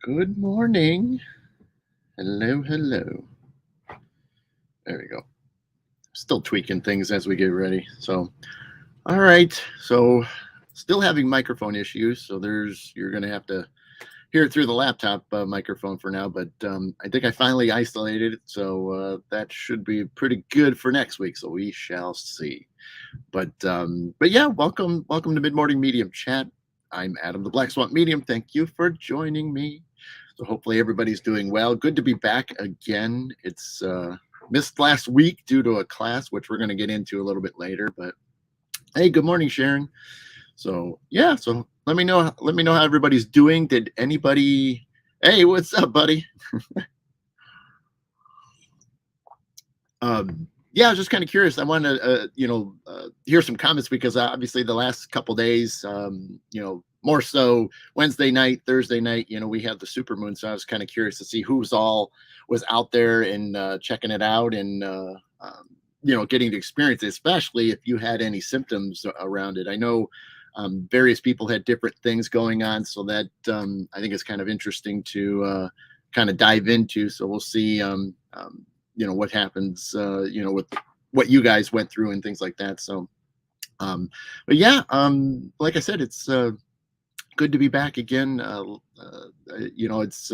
Good morning. Hello, hello. There we go. Still tweaking things as we get ready. So, all right. So, still having microphone issues. So, you're going to have to hear it through the laptop microphone for now. But I think I finally isolated it. So, that should be pretty good for next week. So, we shall see. But yeah, welcome to Mid Morning Medium Chat. I'm Adam the Black Swamp Medium. Thank you for joining me. So hopefully everybody's doing well. Good to be back again. It's missed last week due to a class, which we're going to get into a little bit later. But hey, good morning, Sharon. So yeah, so let me know how everybody's doing. Did anybody? Hey, what's up, buddy? Yeah, I was just kind of curious. I wanted to, hear some comments because obviously the last couple days, more so Wednesday night, Thursday night, we had the supermoon. So I was kind of curious to see who's all was out there and checking it out and, getting to experience it, especially if you had any symptoms around it. I know various people had different things going on. So that I think is kind of interesting to kind of dive into. So we'll see. What happens, with what you guys went through and things like that. So, but yeah, like I said, it's good to be back again. It's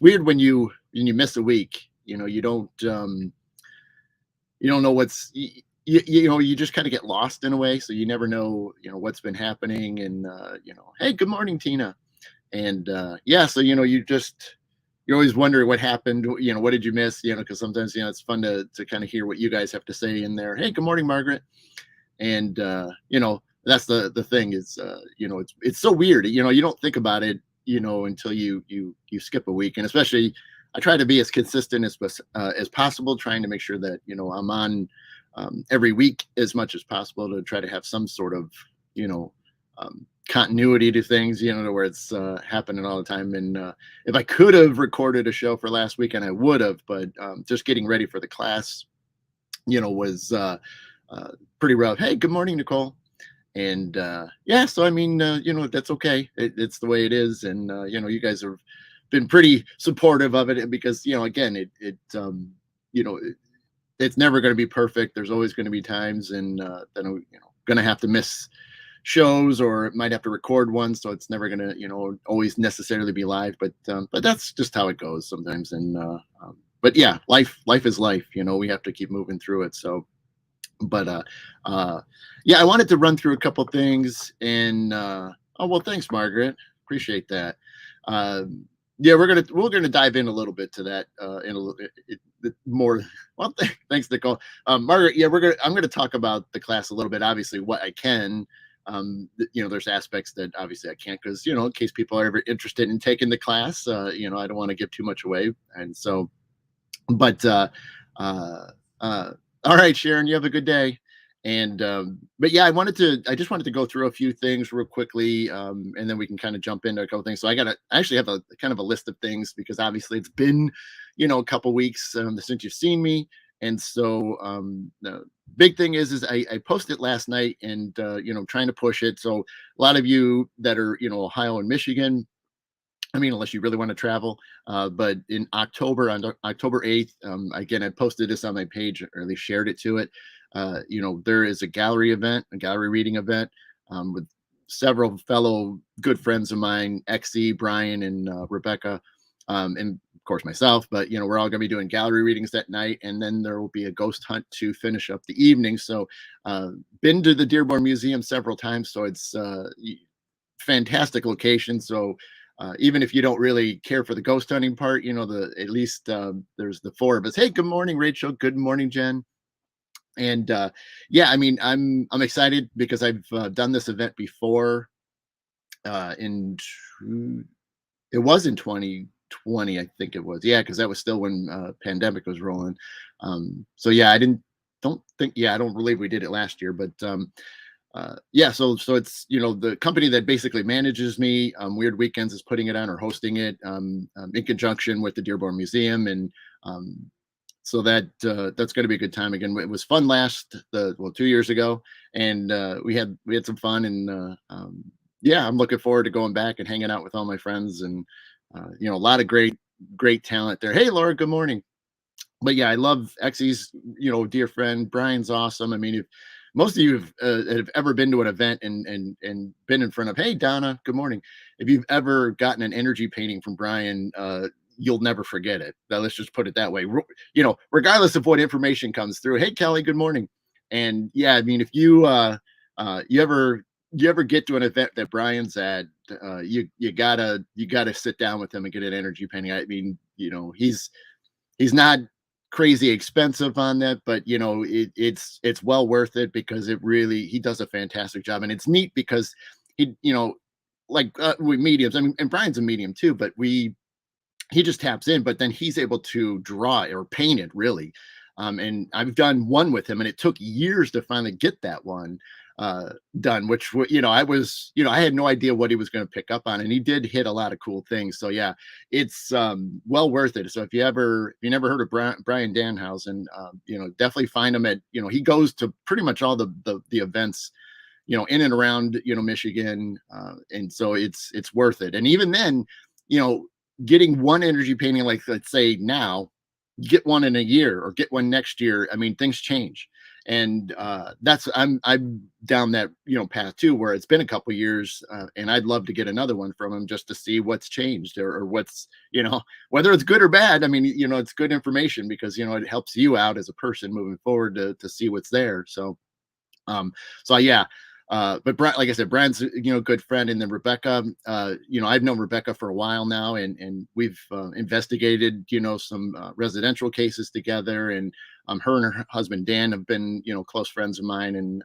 weird when you miss a week. You don't know what's you just kind of get lost in a way. So you never know what's been happening. And hey, good morning, Tina. And yeah, so you're always wondering what happened, what did you miss, because sometimes, it's fun to kind of hear what you guys have to say in there. Hey, good morning, Margaret. And, that's the thing is, it's so weird, you don't think about it, until you skip a week. And especially I try to be as consistent as possible, trying to make sure that, I'm on every week as much as possible to try to have some sort of, continuity to things, to where it's happening all the time. And if I could have recorded a show for last weekend, I would have, but just getting ready for the class, was pretty rough. Hey, good morning, Nicole. And yeah, so I mean, that's okay. It's the way it is. And you guys have been pretty supportive of it because, again, it's never going to be perfect. There's always going to be times and then going to have to miss shows or might have to record one, so it's never gonna always necessarily be live, but that's just how it goes sometimes. And but yeah, life is life. We have to keep moving through it. So but yeah, I wanted to run through a couple things. And oh, well, thanks, Margaret, appreciate that. Yeah, we're gonna dive in a little bit to that in a little bit more. Well, thanks, Nicole. Margaret, yeah, I'm gonna talk about the class a little bit, obviously what I can. There's aspects that obviously I can't, because in case people are ever interested in taking the class, I don't want to give too much away. And so, but all right, Sharon, you have a good day. And but yeah, I just wanted to go through a few things real quickly, and then we can kind of jump into a couple things. So I actually have a kind of a list of things, because obviously it's been a couple weeks since you've seen me. And so the big thing is I posted last night, and trying to push it. So a lot of you that are Ohio and Michigan, I mean, unless you really want to travel, but in October, on October 8th, again, I posted this on my page, or at least shared it to it. There is a gallery reading event with several fellow good friends of mine, Exie, Brian, and Rebecca, and of course myself. But we're all going to be doing gallery readings that night, and then there will be a ghost hunt to finish up the evening. So been to the Dearborn Museum several times, so it's fantastic location. So even if you don't really care for the ghost hunting part, at least there's the four of us. Hey, good morning, Rachel. Good morning, Jen. And yeah, I mean, I'm excited because I've done this event before. It was in 2020, I think it was. Yeah, because that was still when pandemic was rolling. So yeah, I don't believe we did it last year, but yeah, so it's the company that basically manages me, Weird Weekends, is putting it on or hosting it in conjunction with the Dearborn Museum. And so that's going to be a good time. Again, it was fun 2 years ago, and we had some fun. And yeah, I'm looking forward to going back and hanging out with all my friends and A lot of great talent there. Hey, Laura, good morning. But yeah, I love Exy's, dear friend Brian's awesome. I mean, if most of you have ever been to an event and been in front of, hey Donna, good morning. If you've ever gotten an energy painting from Brian, you'll never forget it. Now, let's just put it that way. Regardless of what information comes through. Hey Kelly, good morning. And yeah, I mean, if you ever get to an event that Brian's at, you gotta sit down with him and get an energy painting. I mean, he's not crazy expensive on that, but it's well worth it because he does a fantastic job. And it's neat because he like with mediums, I mean, and Brian's a medium too, but he just taps in, but then he's able to draw or paint it really. And I've done one with him, and it took years to finally get that one uh, done. Which I had no idea what he was going to pick up on, and he did hit a lot of cool things. So yeah, it's well worth it. So if you never heard of Brian Danhausen, definitely find him at he goes to pretty much all the events in and around Michigan, and so it's worth it. And even then, you know, getting one energy painting, like let's say now, get one in a year or get one next year. I mean, things change, and that's I'm down that path too, where it's been a couple years, and I'd love to get another one from him just to see what's changed or what's whether it's good or bad. I mean, it's good information because it helps you out as a person moving forward to see what's there. Um, so yeah, but Brian, like I said, Brian's good friend, and then Rebecca. I've known Rebecca for a while now, and we've investigated some residential cases together, and her and her husband Dan have been close friends of mine, and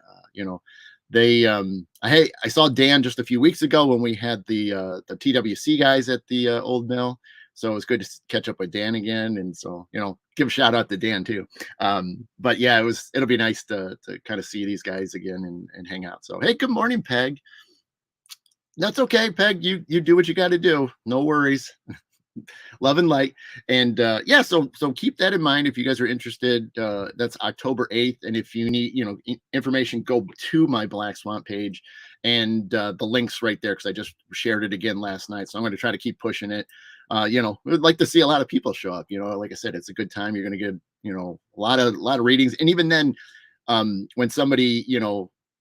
they I saw Dan just a few weeks ago when we had the TWC guys at the old mill. So it was good to catch up with Dan again, and so give a shout out to Dan too. But yeah, it'll be nice to kind of see these guys again and hang out. So hey, good morning, Peg. That's okay, Peg. You do what you got to do. No worries. Love and light. And yeah, so keep that in mind if you guys are interested. That's October 8th, and if you need information, go to my Black Swamp page, and the link's right there because I just shared it again last night. So I'm going to try to keep pushing it. We'd like to see a lot of people show up. Like I said, it's a good time. You're going to get a lot of readings, and even then, when somebody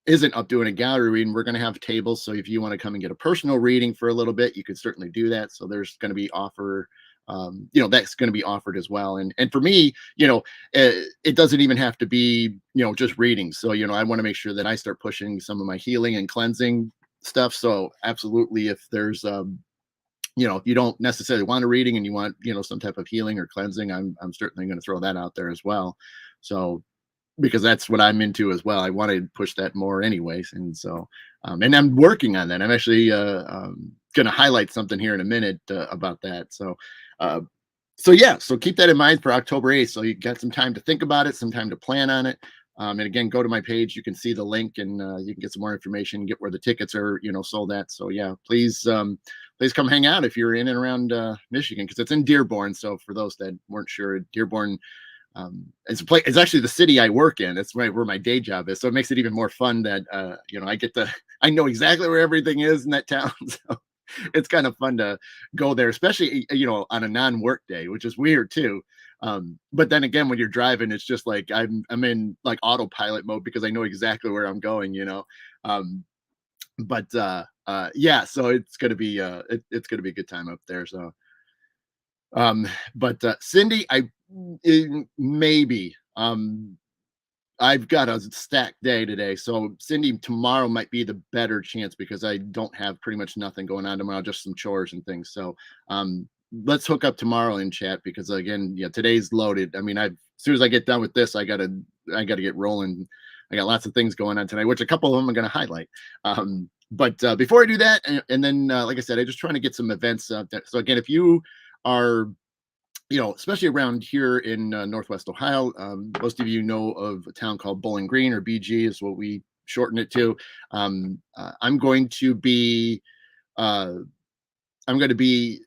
isn't up doing a gallery reading, we're going to have tables. So if you want to come and get a personal reading for a little bit, you could certainly do that. So there's going to be that's going to be offered as well. And for me, it doesn't even have to be, just readings. So, I want to make sure that I start pushing some of my healing and cleansing stuff. So absolutely, if there's, if you don't necessarily want a reading and you want, some type of healing or cleansing, I'm certainly going to throw that out there as well. So, because that's what I'm into as well. I want to push that more anyways. And so, and I'm working on that. I'm actually going to highlight something here in a minute about that. Uh, so yeah, so keep that in mind for October 8th. So you got some time to think about it, some time to plan on it. And again, go to my page. You can see the link, and you can get some more information, get where the tickets are, sold at. So yeah, please come hang out if you're in and around Michigan, because it's in Dearborn. So for those that weren't sure, Dearborn, it's actually the city I work in. It's right where my day job is, so it makes it even more fun that I know exactly where everything is in that town. So it's kind of fun to go there, especially on a non-work day, which is weird too. But then again, when you're driving, it's just like I'm in like autopilot mode because I know exactly where I'm going. Um, but yeah, so it's gonna be it's gonna be a good time up there. So but Cindy, maybe I've got a stacked day today. So Cindy, tomorrow might be the better chance because I don't have pretty much nothing going on tomorrow, just some chores and things. So let's hook up tomorrow in chat because again, yeah, today's loaded. I mean, as soon as I get done with this, I gotta get rolling. I got lots of things going on tonight, which a couple of them I'm gonna highlight. But before I do that, and then like I said, I'm just trying to get some events up there. So again, if you are especially around here in Northwest Ohio. Most of you know of a town called Bowling Green, or BG is what we shorten it to. I'm going to be, uh, I'm going to be,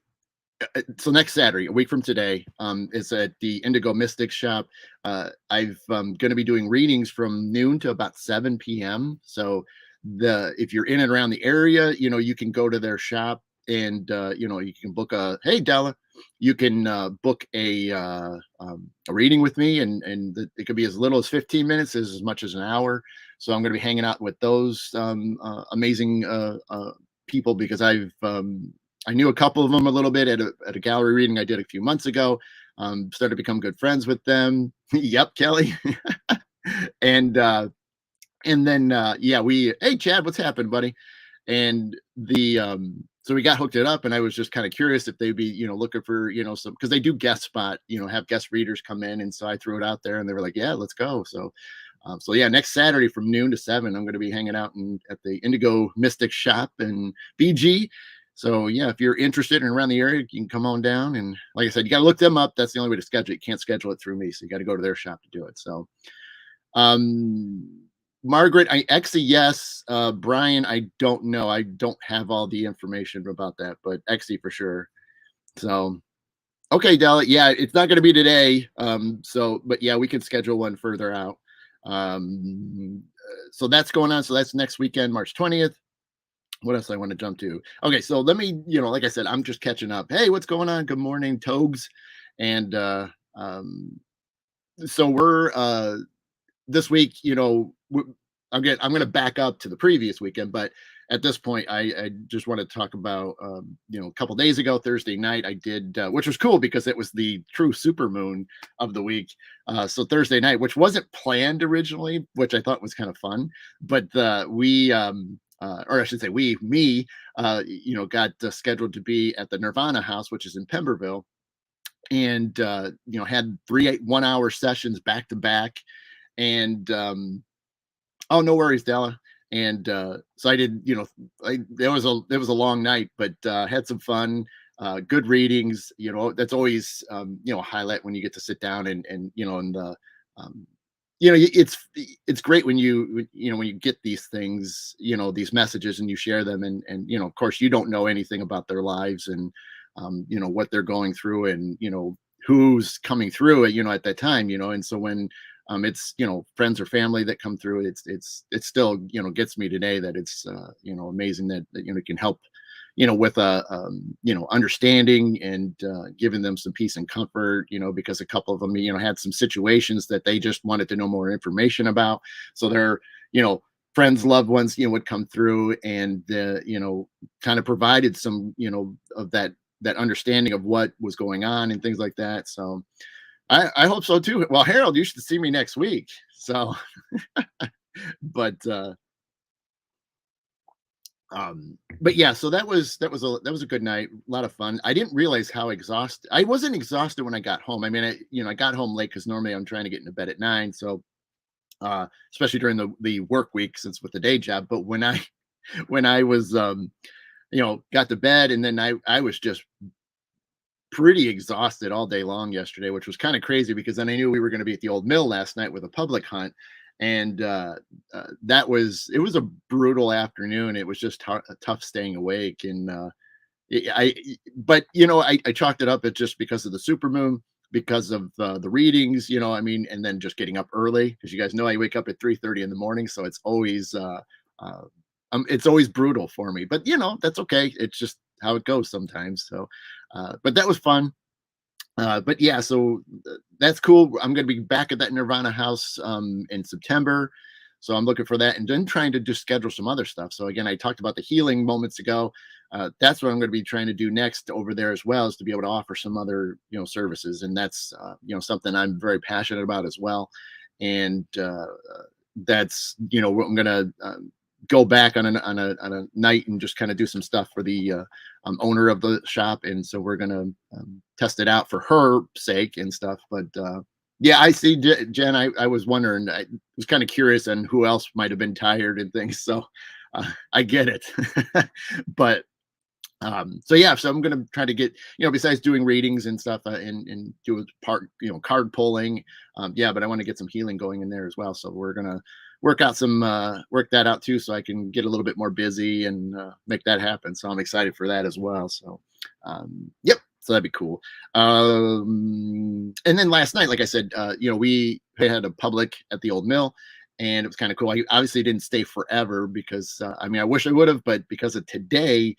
so next Saturday, a week from today, is at the Indigo Mystics Shop. I've going to be doing readings from noon to about 7 p.m. So if you're in and around the area, you can go to their shop. and you can book hey Della, you can book a reading with me, and it could be as little as 15 minutes as much as an hour. So I'm going to be hanging out with those amazing people, because I knew a couple of them a little bit at a gallery reading I did a few months ago. Started to become good friends with them. Yep, Kelly. and and then yeah, we hey Chad, what's happened, buddy? And the so we got hooked it up, and I was just kind of curious if they'd be looking for some, because they do guest spot, have guest readers come in, and so I threw it out there, and they were like, yeah, let's go. So yeah, next Saturday from noon to 7, I'm going to be hanging out at the Indigo Mystics Shop in BG. So yeah, if you're interested and around the area, you can come on down. And like I said, you got to look them up. That's the only way to schedule it. You can't schedule it through me, so you got to go to their shop to do it. So um, Margaret, I Exy, yes. Brian, I don't know. I don't have all the information about that, but Exy for sure. So okay, Della. Yeah, it's not going to be today. But yeah, we can schedule one further out. So that's going on. So that's next weekend, March 20th. What else I want to jump to? Okay, so let me, like I said, I'm just catching up. Hey, what's going on? Good morning, Togs. And so we're this week, I'm going to back up to the previous weekend, but at this point, I just want to talk about, a couple days ago, Thursday night, I did, which was cool because it was the true super moon of the week. So Thursday night, which wasn't planned originally, which I thought was kind of fun, but or I should say me, got scheduled to be at the Nirvana House, which is in Pemberville, and had 3 1-hour sessions back to back. And oh, no worries, Della. And so I did, it was a long night, but had some fun, good readings. That's always a highlight when you get to sit down and um, it's great when when you get these things, these messages, and you share them, and of course you don't know anything about their lives, and what they're going through, and who's coming through it, at that time, and so when it's friends or family that come through, it's still gets me today, that it's amazing that it can help with understanding, and giving them some peace and comfort, because a couple of them had some situations that they just wanted to know more information about. So their friends, loved ones would come through, and kind of provided some of that understanding of what was going on and things like that. So I hope so too. Well, Harold, you should see me next week. So, but but yeah, so that was a good night, a lot of fun. I didn't realize how exhausted I wasn't. Exhausted when I got home. I mean, I got home late because normally I'm trying to get into bed at 9. So especially during the work week, since with the day job. But when I was got to bed, and then I was just pretty exhausted all day long yesterday, which was kind of crazy, because then I knew we were going to be at the old mill last night with a public hunt. And it was a brutal afternoon. It was just tough staying awake. And but I chalked it up. It's just because of the supermoon, because of the readings, I mean, and then just getting up early, because you guys know I wake up at 3:30 in the morning. So it's always brutal for me, but that's okay. It's just how it goes sometimes. So but that was fun. But yeah, so that's cool. I'm going to be back at that Nirvana House in September. So I'm looking for that, and then trying to just schedule some other stuff. So again, I talked about the healing moments ago. That's what I'm going to be trying to do next over there as well, is to be able to offer some other, services. And that's, something I'm very passionate about as well. And that's, what I'm going to go back on a night and just kind of do some stuff for the owner of the shop. And so we're going to test it out for her sake and stuff. But yeah, I see, Jen. I was wondering, I was kind of curious on who else might have been tired and things. So I get it. But so yeah, so I'm going to try to get, besides doing readings and stuff, and do a part, card pulling. Yeah, but I want to get some healing going in there as well. So we're going to work that out too, so I can get a little bit more busy and make that happen. So I'm excited for that as well. So yep, so that'd be cool. And then last night, like I said, we had a public at the old mill, and it was kind of cool. I obviously didn't stay forever because I mean, I wish I would have, but because of today,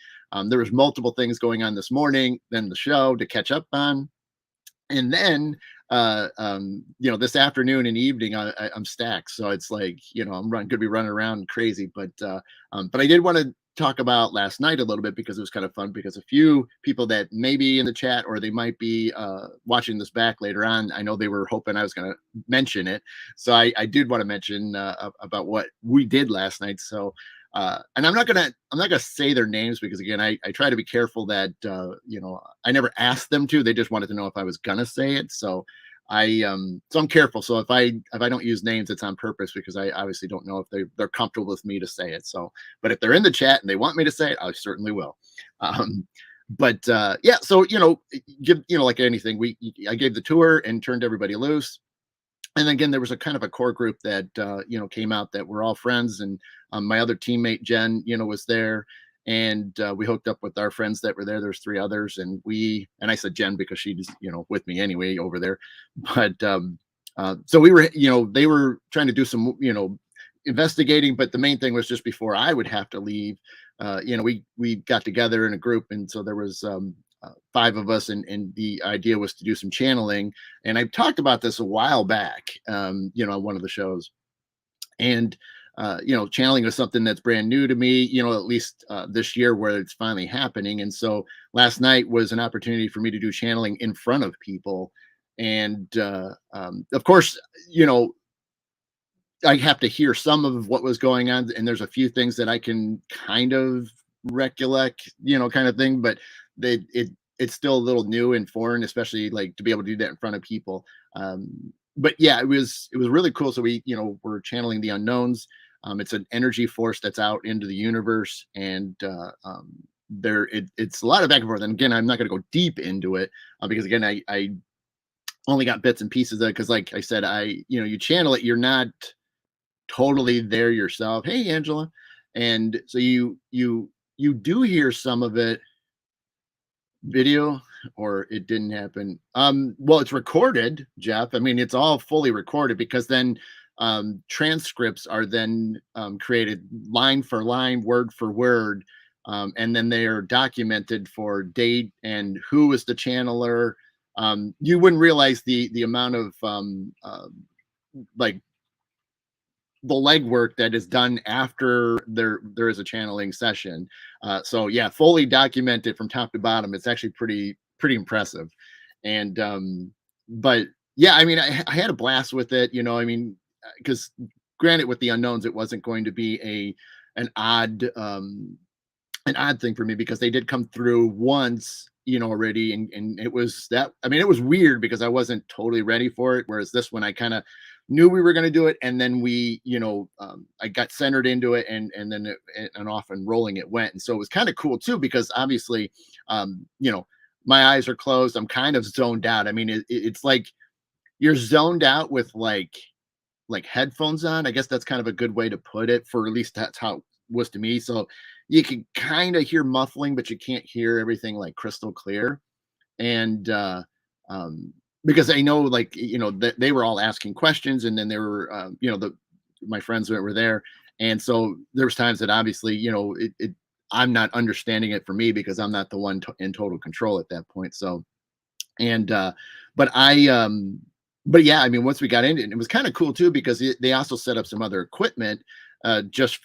there was multiple things going on this morning, then the show to catch up on, and then this afternoon and evening I'm stacked, so it's like, I'm running could be running around crazy, but I did want to talk about last night a little bit because it was kind of fun, because a few people that may be in the chat or they might be watching this back later on, I know they were hoping I was going to mention it, so I did want to mention about what we did last night. So and I'm not gonna say their names because, again, I try to be careful that I never asked them to. They just wanted to know if I was gonna say it. So I'm careful. So if I don't use names, it's on purpose because I obviously don't know if they're comfortable with me to say it. So, but if they're in the chat and they want me to say it, I certainly will. But yeah, so like anything, I gave the tour and turned everybody loose. And again, there was a kind of a core group that came out that were all friends, and my other teammate Jen was there, and we hooked up with our friends that were there. There's three others, and I said Jen because she's with me anyway over there. But so we were, they were trying to do some investigating, but the main thing was just before I would have to leave, we got together in a group, and so there was five of us, and the idea was to do some channeling. And I talked about this a while back, on one of the shows. And channeling is something that's brand new to me, at least this year, where it's finally happening. And so last night was an opportunity for me to do channeling in front of people. And of course, I have to hear some of what was going on, and there's a few things that I can kind of recollect, kind of thing, but it's still a little new and foreign, especially like to be able to do that in front of people. But yeah, it was really cool. So we're channeling the unknowns. It's an energy force that's out into the universe, and it's a lot of back and forth. And again, I'm not going to go deep into it because, again, I only got bits and pieces of it because, like I said, you channel it, you're not totally there yourself. Hey, Angela. And so you do hear some of it video, or it didn't happen. Well, it's recorded, Jeff. I mean, it's all fully recorded, because then transcripts are then created line for line, word for word, and then they are documented for date and who is the channeler. You wouldn't realize the amount of like the legwork that is done after there is a channeling session. So yeah, fully documented from top to bottom. It's actually pretty impressive. And but yeah, I mean, I had a blast with it. I mean, because granted, with the unknowns, it wasn't going to be an odd thing for me, because they did come through once already, and it was that, I mean, it was weird because I wasn't totally ready for it, whereas this one I kind of knew we were going to do it, and then I got centered into it, and then and off and rolling it went. And so it was kind of cool too, because obviously my eyes are closed, I'm kind of zoned out. I mean, it's like you're zoned out with like headphones on. I guess that's kind of a good way to put it, for at least that's how it was to me. So you can kind of hear muffling, but you can't hear everything like crystal clear. And because I know, like, that they were all asking questions, and then there were my friends that were there, and so there was times that obviously I'm not understanding it for me, because I'm not the one in total control at that point. So, and but yeah, I mean, once we got into it, it was kind of cool too, because they also set up some other equipment, just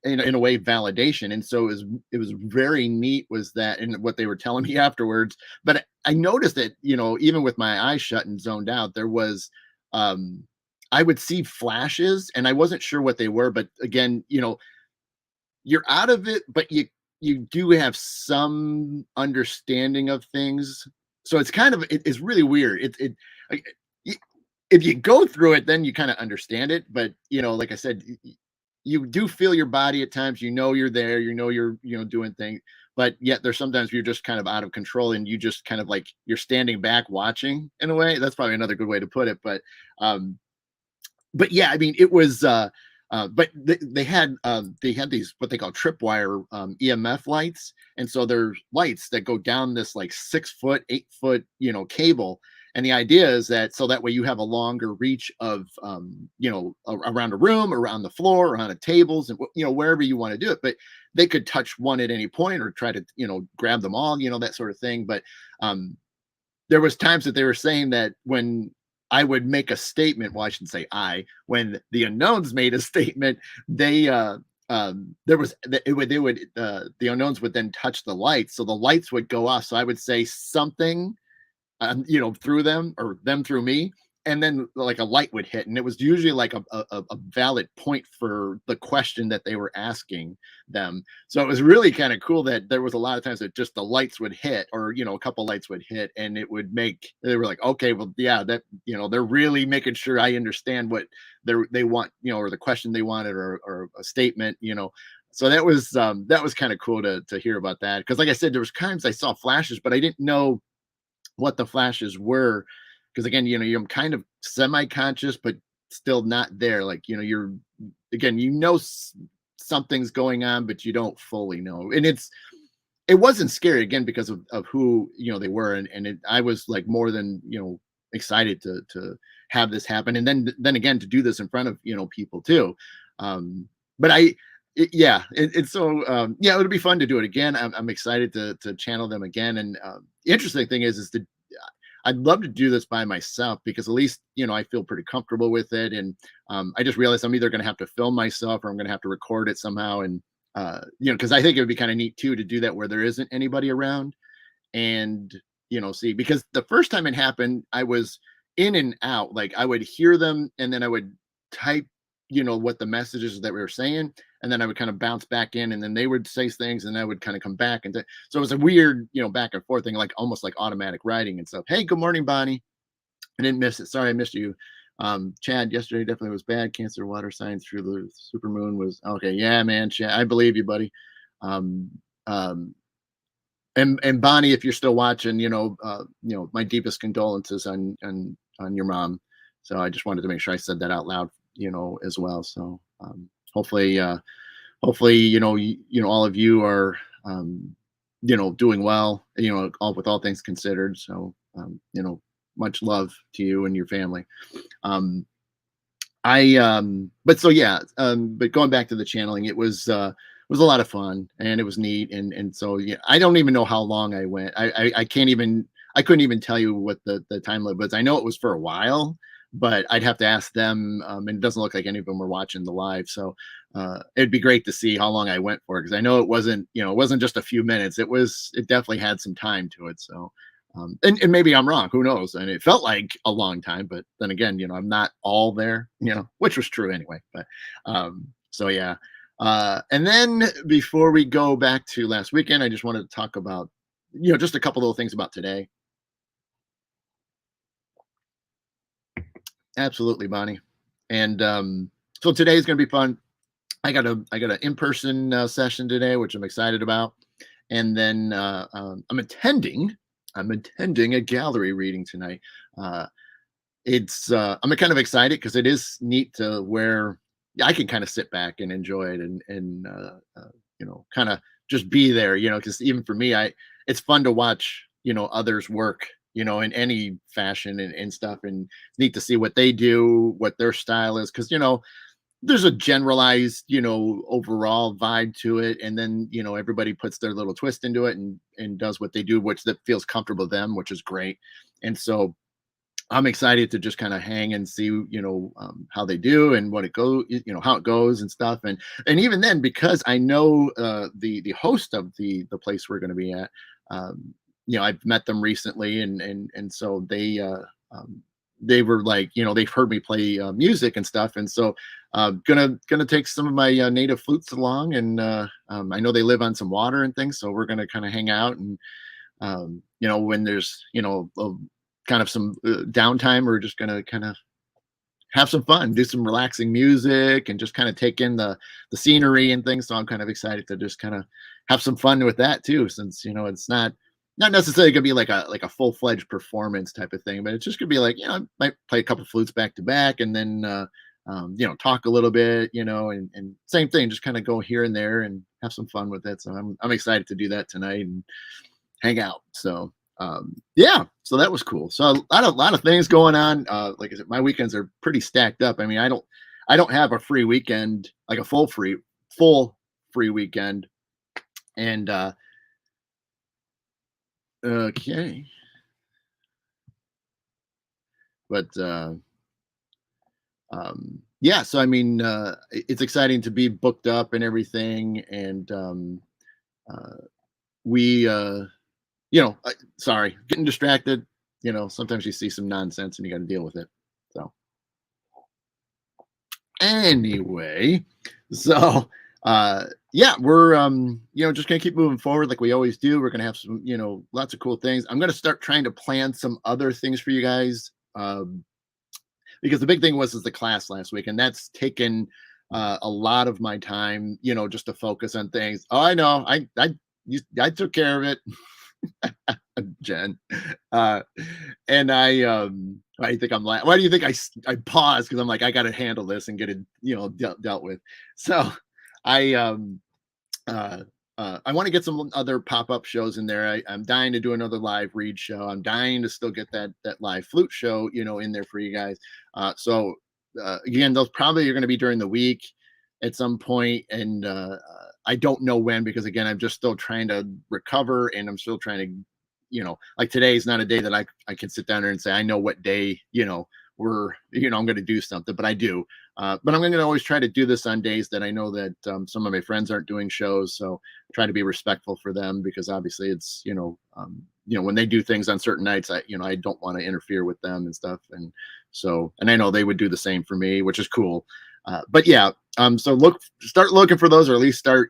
in a way, validation. And so it was very neat, was that, and what they were telling me afterwards. But I noticed that even with my eyes shut and zoned out, there was I would see flashes, and I wasn't sure what they were. But again, you're out of it, but you do have some understanding of things. So it's kind of it's really weird. If you go through it, then you kind of understand it. But like I said, you do feel your body at times. You're there. You're doing things. But yet there's sometimes you're just kind of out of control, and you just kind of like you're standing back watching, in a way. That's probably another good way to put it. But yeah, I mean, it was. But they had these what they call tripwire EMF lights, and so there's lights that go down this like 6 foot, 8 foot cable, And the idea is that so that way you have a longer reach of, around a room, around the floor, around the tables, and wherever you want to do it. But they could touch one at any point or try to grab them all, that sort of thing. But um, there was times that they were saying that when I would make a statement, well, I shouldn't say when the unknowns made a statement, they there was it would they would the unknowns would then touch the lights, so the lights would go off. So I would say something, through them or them through me. And then like a light would hit, and it was usually like a valid point for the question that they were asking them. So it was really kind of cool that there was a lot of times that just the lights would hit, or a couple lights would hit, and it would make they were like, okay, well, yeah, that they're really making sure I understand what they want, or the question they wanted, or a statement. So that was kind of cool to hear about that, because like I said, there was times I saw flashes, but I didn't know what the flashes were, because again, you're kind of semi-conscious but still not there, like you're again, something's going on but you don't fully know. And it wasn't scary, again, because of who they were, and I was like more than excited to have this happen, and then again to do this in front of people too. But it's so yeah, it would be fun to do it again. I'm excited to channel them again. And the interesting thing is that I'd love to do this by myself, because at least I feel pretty comfortable with it. And I just realized I'm either going to have to film myself or I'm going to have to record it somehow. And because I think it would be kind of neat too to do that where there isn't anybody around, and see, because the first time it happened, I was in and out. Like I would hear them, and then I would type what the messages that we were saying, and then I would kind of bounce back in, and then they would say things, and I would kind of come back. And so it was a weird back and forth thing, like almost like automatic writing and stuff. Hey, good morning, Bonnie. I didn't miss it, sorry I missed you. Chad, yesterday definitely was bad. Cancer, water signs through the super moon was okay. Yeah, man, Chad, I believe you, buddy. um um and Bonnie, if you're still watching, my deepest condolences on your mom. So I just wanted to make sure I said that out loud, as well. So hopefully, all of you are, doing well, all with all things considered. So much love to you and your family. Um, but so yeah, but going back to the channeling, it was a lot of fun, and it was neat. And so yeah, I don't even know how long I went. I can't even, I couldn't even tell you what the time limit was. I know it was for a while, but I'd have to ask them. And it doesn't look like any of them were watching the live. So it'd be great to see how long I went for, because I know it wasn't just a few minutes. It definitely had some time to it. So and maybe I'm wrong, who knows? And it felt like a long time, but then again, I'm not all there, which was true anyway. But so yeah. And then before we go back to last weekend, I just wanted to talk about, just a couple little things about today. Absolutely, Bonnie. And so today is going to be fun. I got an in-person session today, which I'm excited about. And then I'm attending a gallery reading tonight. Uh, I'm kind of excited because it is neat to where I can kind of sit back and enjoy it, and kind of just be there, because even for me, it's fun to watch others work, in any fashion and stuff. And it's neat to see what they do, what their style is, because there's a generalized, overall vibe to it. And then, everybody puts their little twist into it, and does what they do, which that feels comfortable to them, which is great. And so I'm excited to just kind of hang and see, how they do and what it goes, how it goes and stuff. And even then, because I know the host of the place we're going to be at, I've met them recently, and so they were like, they've heard me play music and stuff, and so gonna take some of my native flutes along. And I know they live on some water and things, so we're gonna kind of hang out. And when there's kind of some downtime, we're just gonna kind of have some fun, do some relaxing music, and just kind of take in the scenery and things. So I'm kind of excited to just kind of have some fun with that too, since it's not necessarily gonna be like a full-fledged performance type of thing, but it's just gonna be like, I might play a couple flutes back to back, and then talk a little bit, and same thing, just kind of go here and there and have some fun with it. So I'm excited to do that tonight and hang out. So Yeah, so that was cool. So a lot of things going on. Like I said, my weekends are pretty stacked up. I mean, I don't have a free weekend, like a full free weekend. And okay, but yeah, so I mean, it's exciting to be booked up and everything, and uh, we sorry, getting distracted. Sometimes you see some nonsense and you got to deal with it. So anyway, so yeah, we're just gonna keep moving forward like we always do. We're gonna have some, lots of cool things. I'm gonna start trying to plan some other things for you guys. Because the big thing was is the class last week, and that's taken a lot of my time, just to focus on things. Oh, I know, I took care of it. Jen. Uh, and why do you think I'm Why do you think I paused? Because I'm like, I got to handle this and get it, dealt with. So I, uh, I want to get some other pop-up shows in there. I'm dying to do another live read show. I'm dying to still get that live flute show, in there for you guys. So again, those probably are going to be during the week at some point, and I don't know when because again, I'm just still trying to recover, and I'm still trying to, like today is not a day that I can sit down there and say I know what day, I'm going to do something, but I do. But I'm going to always try to do this on days that I know that some of my friends aren't doing shows. So try to be respectful for them because obviously it's, when they do things on certain nights, I don't want to interfere with them and stuff. And so, and I know they would do the same for me, which is cool. But yeah, so start looking for those, or at least start,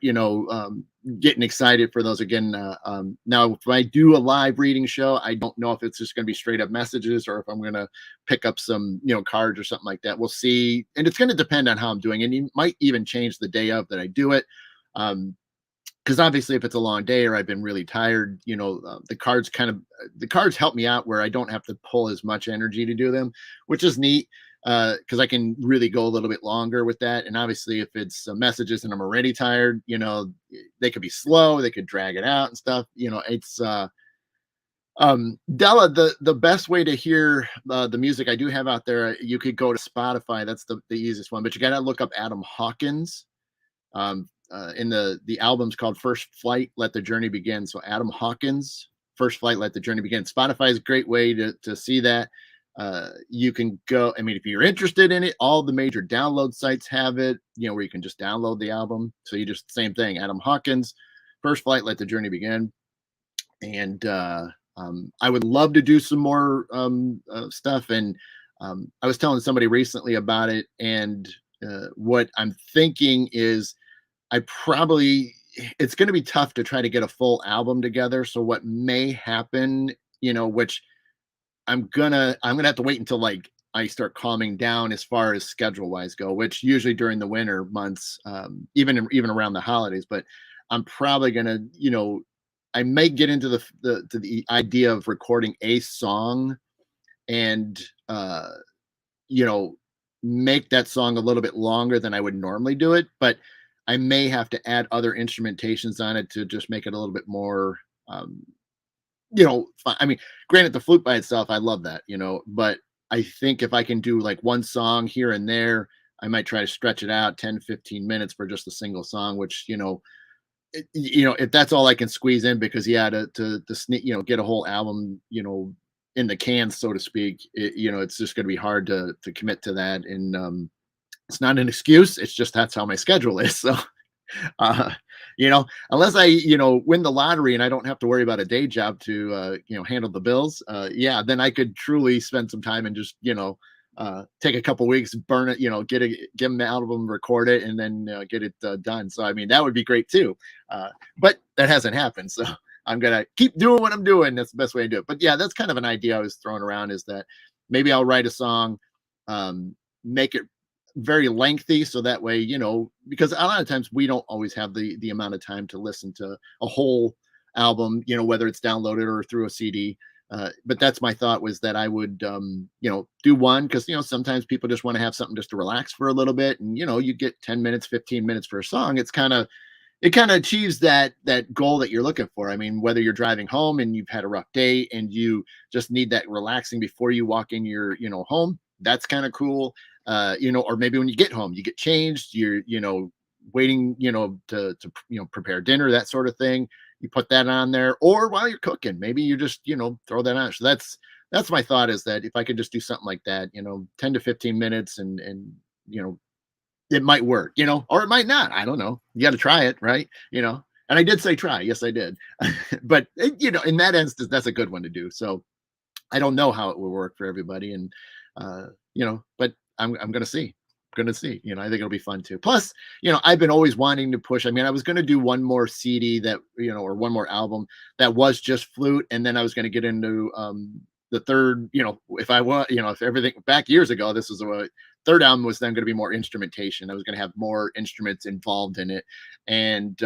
getting excited for those again. Now, if I do a live reading show, I don't know if it's just going to be straight up messages or if I'm going to pick up some, cards or something like that. We'll see, and it's going to depend on how I'm doing, and you might even change the day of that I do it. Because obviously, if it's a long day or I've been really tired, the cards help me out where I don't have to pull as much energy to do them, which is neat because I can really go a little bit longer with that. And obviously, if it's messages and I'm already tired, they could be slow, they could drag it out and stuff. It's Della, the best way to hear the music I do have out there, you could go to Spotify. That's the easiest one, but you got to look up Adam Hawkins. In the album's called First Flight, Let the Journey Begin. So Adam Hawkins, First Flight, Let the Journey Begin. Spotify is a great way to see that. You can go, I mean, if you're interested in it, all the major download sites have it, where you can just download the album. So you just, same thing, Adam Hawkins, First Flight, Let the Journey Begin. And I would love to do some more stuff. And I was telling somebody recently about it. And what I'm thinking is, it's going to be tough to try to get a full album together. So what may happen, which I'm gonna have to wait until like I start calming down as far as schedule wise go, which usually during the winter months, even around the holidays. But I'm probably gonna, I may get into the idea of recording a song and you know, make that song a little bit longer than I would normally do it, but I may have to add other instrumentations on it to just make it a little bit more, um, I mean, granted, the flute by itself, I love that, but I think if I can do like one song here and there, I might try to stretch it out 10, 15 minutes for just a single song, which, if that's all I can squeeze in, because yeah, to sneak, get a whole album, in the can, so to speak, it's just going to be hard to commit to that. And it's not an excuse. It's just that's how my schedule is. So, uh, unless I, win the lottery and I don't have to worry about a day job to, handle the bills, yeah, then I could truly spend some time and just, take a couple weeks, burn it, get an album, record it, and then get it done. So, I mean, that would be great too. But that hasn't happened. So I'm going to keep doing what I'm doing. That's the best way to do it. But yeah, that's kind of an idea I was throwing around, is that maybe I'll write a song, make it very lengthy. So that way, because a lot of times we don't always have the amount of time to listen to a whole album, whether it's downloaded or through a CD. But that's my thought, was that I would, do one, because, sometimes people just want to have something just to relax for a little bit. And, you get 10 minutes, 15 minutes for a song. It's kind of, it kind of achieves that goal that you're looking for. I mean, whether you're driving home and you've had a rough day and you just need that relaxing before you walk in your, home, that's kind of cool. Or maybe when you get home, you get changed, you're, waiting, to prepare dinner, that sort of thing. You put that on there, or while you're cooking, maybe you just, throw that on. So that's my thought, is that if I could just do something like that, 10 to 15 minutes, and you know it might work, or it might not. I don't know. You got to try it, right? And I did say try. Yes, I did. But in that instance, that's a good one to do. So I don't know how it will work for everybody, and but I'm gonna see. Gonna see. I think it'll be fun too. Plus, I've been always wanting to push. I mean, I was gonna do one more CD that or one more album that was just flute, and then I was gonna get into the third. If I want, if everything back years ago, this was a third album was then going to be more instrumentation. I was going to have more instruments involved in it, and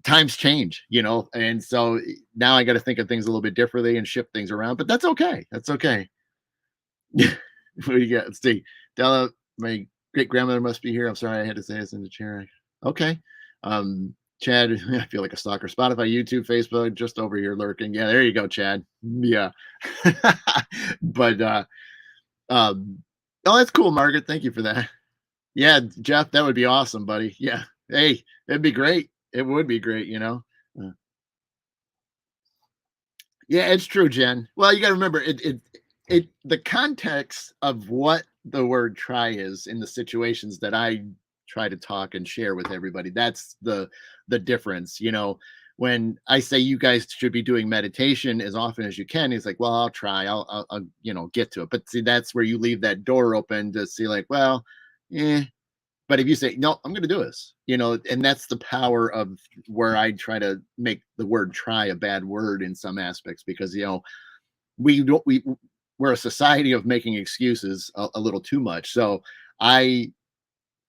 times change, and so now I got to think of things a little bit differently and shift things around. But that's okay. That's okay. What do you got? Let's see. Della, my great grandmother must be here. I'm sorry I had to say this in the chair. Okay. Chad, I feel like a stalker. Spotify, YouTube, Facebook, just over here lurking. Yeah, there you go, Chad. Yeah. But oh, that's cool, Margaret. Thank you for that. Yeah, Jeff, that would be awesome, buddy. Yeah. Hey, it'd be great. It would be great. Uh, Yeah, it's true, Jen. Well, you got to remember the context of what the word try is in the situations that I try to talk and share with everybody. That's the difference. When I say you guys should be doing meditation as often as you can, he's like, well, I'll try. I'll get to it. But see, that's where you leave that door open to see, like, well, eh. But if you say, no, I'm going to do this, and that's the power of where I try to make the word try a bad word in some aspects, because, we don't, we're a society of making excuses a little too much. So I,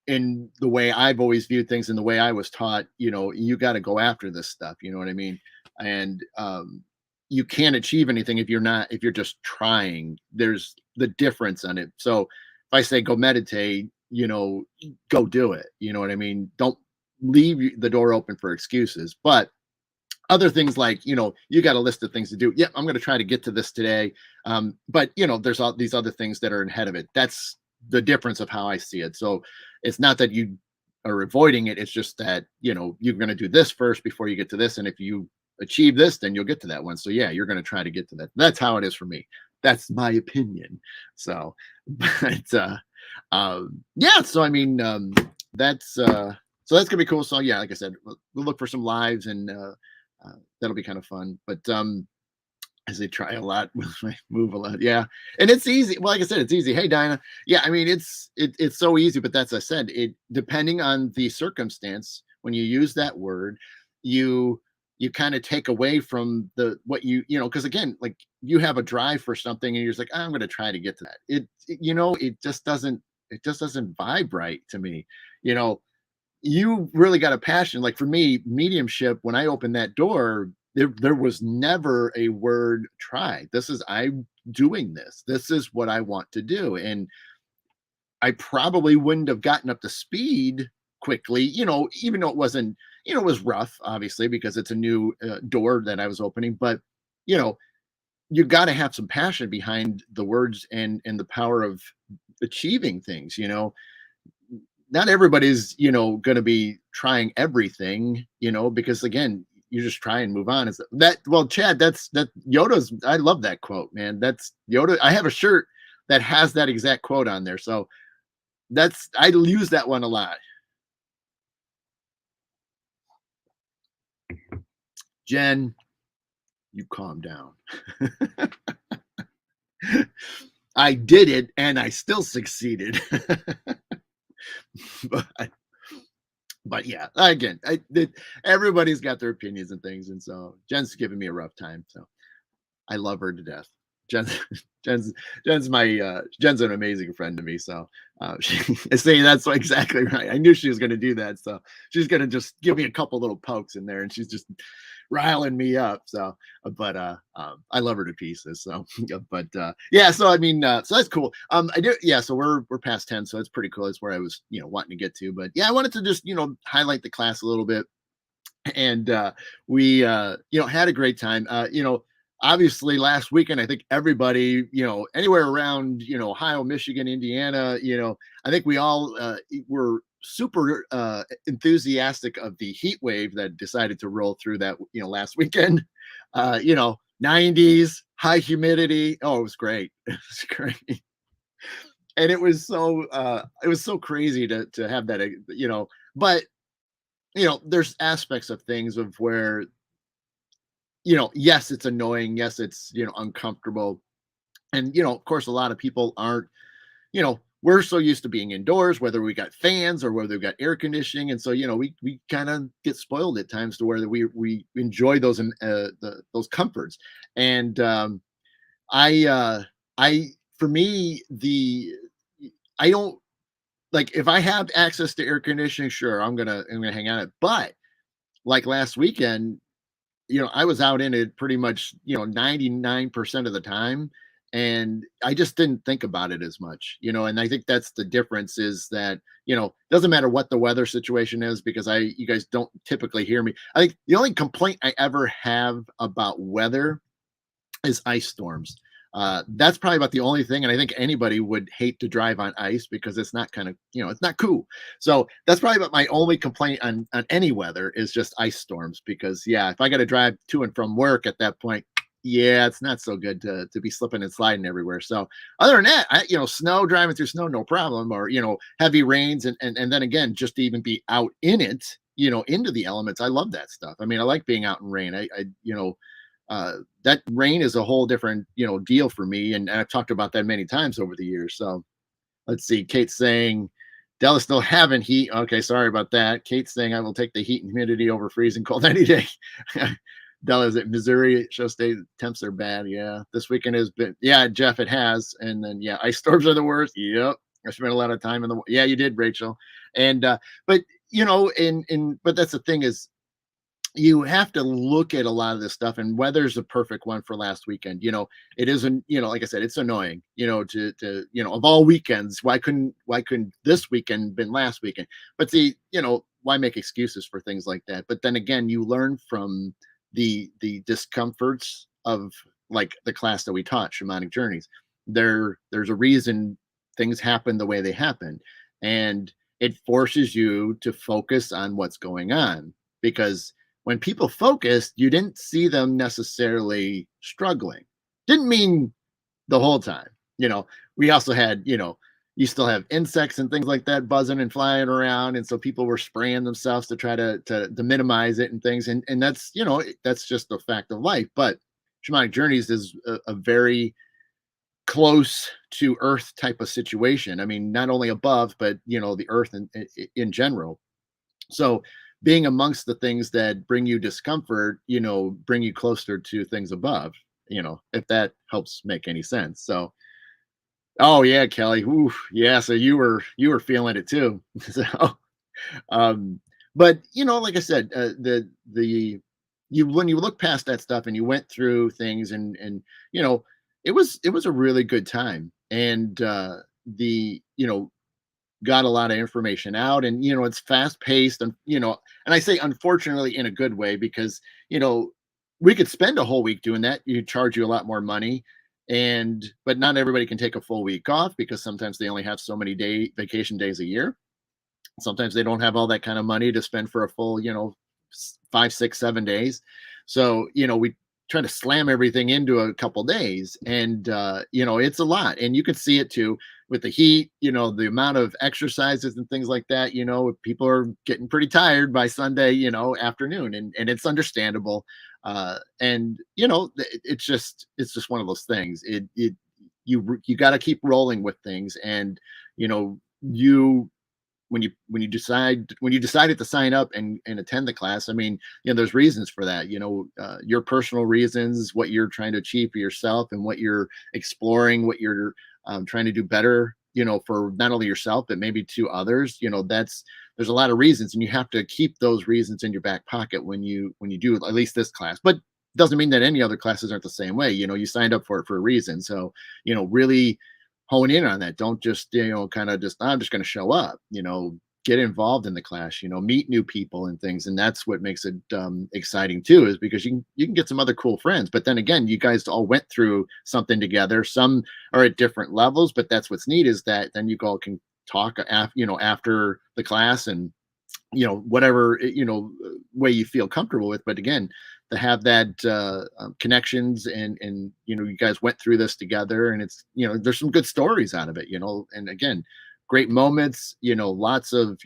in the way I've always viewed things and the way I was taught, you got to go after this stuff. You know what I mean? And you can't achieve anything if you're just trying. There's the difference on it. So if I say go meditate, go do it. You know what I mean? Don't leave the door open for excuses. But other things, like, you got a list of things to do. Yep, I'm going to try to get to this today. But there's all these other things that are ahead of it. That's the difference of how I see it. So it's not that you are avoiding it. It's just that, you're going to do this first before you get to this. And if you achieve this, then you'll get to that one. So yeah, you're going to try to get to that. That's how it is for me. That's my opinion. So, but yeah, so I mean, that's gonna be cool. So yeah, like I said, we'll look for some lives, and that'll be kind of fun. But as they try a lot, move a lot. Yeah. And it's easy. Well, like I said, it's easy. Hey, Dinah. Yeah, I mean, it's so easy, but that's, I said, it, depending on the circumstance, when you use that word, you kind of take away from the what because again, like, you have a drive for something and you're just like, I'm going to try to get to that. It just doesn't vibe right to me. you know you really got a passion. Like, for me, mediumship, when I opened that door, there was never a word try. I'm doing this. This is what I want to do. And I probably wouldn't have gotten up to speed quickly, even though it wasn't, it was rough, obviously, because it's a new door that I was opening. But, you know, you got to have some passion behind the words and the power of achieving things. Not everybody's going to be trying everything, because again, you just try and move on. Is that, well, Chad, that Yoda's, I love that quote, man. That's Yoda. I have a shirt that has that exact quote on there. So I use that one a lot. Jen, you calm down. I did it and I still succeeded. but yeah, again, everybody's got their opinions and things, and so Jen's giving me a rough time. So I love her to death. Jen's Jen's Jen's an amazing friend to me. So I say that's exactly right. I knew she was going to do that. So she's going to just give me a couple little pokes in there, and she's just riling me up. So, I love her to pieces. So, yeah, yeah. So I mean, so that's cool. I do. Yeah. So we're past 10, so it's pretty cool. That's where I was, wanting to get to. But yeah, I wanted to just highlight the class a little bit, and we had a great time. Obviously last weekend I think everybody, anywhere around, Ohio, Michigan, Indiana, I think we all were super enthusiastic of the heat wave that decided to roll through that last weekend. 90s, high humidity. Oh, it was great. It was great. And it was so crazy to have that, but there's aspects of things of where, yes, it's annoying. Yes, it's, uncomfortable. And, of course, a lot of people aren't, we're so used to being indoors, whether we got fans or whether we got air conditioning. And so, we kind of get spoiled at times to where we enjoy those comforts. And I, for me, I don't like, if I have access to air conditioning, sure, I'm gonna hang on it. But like last weekend, I was out in it pretty much, 99% of the time. And I just didn't think about it as much, and I think that's the difference is that, doesn't matter what the weather situation is, because you guys don't typically hear me. I think the only complaint I ever have about weather is ice storms. That's probably about the only thing, and I think anybody would hate to drive on ice because it's not kind of, it's not cool. So that's probably about my only complaint on any weather is just ice storms. Because yeah, if I got to drive to and from work at that point, yeah, it's not so good to be slipping and sliding everywhere. So other than that, snow, driving through snow, no problem, or heavy rains, and then again, just to even be out in it, into the elements, I love that stuff. I mean, I like being out in rain. That rain is a whole different, deal for me. And I've talked about that many times over the years. So let's see. Kate's saying, Dallas still having heat. Okay, sorry about that. Kate's saying, I will take the heat and humidity over freezing cold any day. Dallas at Missouri, show state temps are bad. Yeah, this weekend has been. Yeah, Jeff, it has. And then yeah, ice storms are the worst. Yep, I spent a lot of time in the. Yeah, you did, Rachel. And but but that's the thing is, you have to look at a lot of this stuff, and weather's a perfect one for last weekend. It isn't, like I said, it's annoying, to of all weekends, why couldn't this weekend been last weekend? But see, why make excuses for things like that? But then again, you learn from the discomforts of, like, the class that we taught, shamanic journeys. There's a reason things happen the way they happen, and it forces you to focus on what's going on. Because when people focused, you didn't see them necessarily struggling. Didn't mean the whole time. We also had, you still have insects and things like that buzzing and flying around. And so people were spraying themselves to try to minimize it and things. And that's, that's just the fact of life. But shamanic journeys is a very close to earth type of situation. I mean, not only above, but, the earth in general. So being amongst the things that bring you discomfort, bring you closer to things above, if that helps make any sense. So, oh yeah, Kelly. Ooh, yeah. So you were feeling it too. So, um, but like I said, you when you look past that stuff and you went through things, and it was a really good time. And the got a lot of information out, and it's fast paced, and and I say unfortunately in a good way, because we could spend a whole week doing that. You charge you a lot more money, but not everybody can take a full week off, because sometimes they only have so many vacation days a year. Sometimes they don't have all that kind of money to spend for a full 5, 6, 7 days. So we try to slam everything into a couple days, and it's a lot. And you can see it too with the heat, the amount of exercises and things like that. People are getting pretty tired by Sunday afternoon, and it's understandable. And it's just one of those things. You got to keep rolling with things. And you when you decided to sign up and attend the class, I mean, there's reasons for that. Your personal reasons, what you're trying to achieve for yourself, and what you're exploring, what you're trying to do better. For not only yourself but maybe to others. There's a lot of reasons, and you have to keep those reasons in your back pocket when you do at least this class. But doesn't mean that any other classes aren't the same way. You signed up for it for a reason. So really hone in on that. Don't just kind of just, I'm just going to show up. Get involved in the class. Meet new people and things, and that's what makes it exciting too, is because you can get some other cool friends. But then again, you guys all went through something together. Some are at different levels, but that's what's neat, is that then you all can talk after the class, and whatever way you feel comfortable with. But again, to have that connections, and you guys went through this together, and it's there's some good stories out of it. And again, great moments, lots of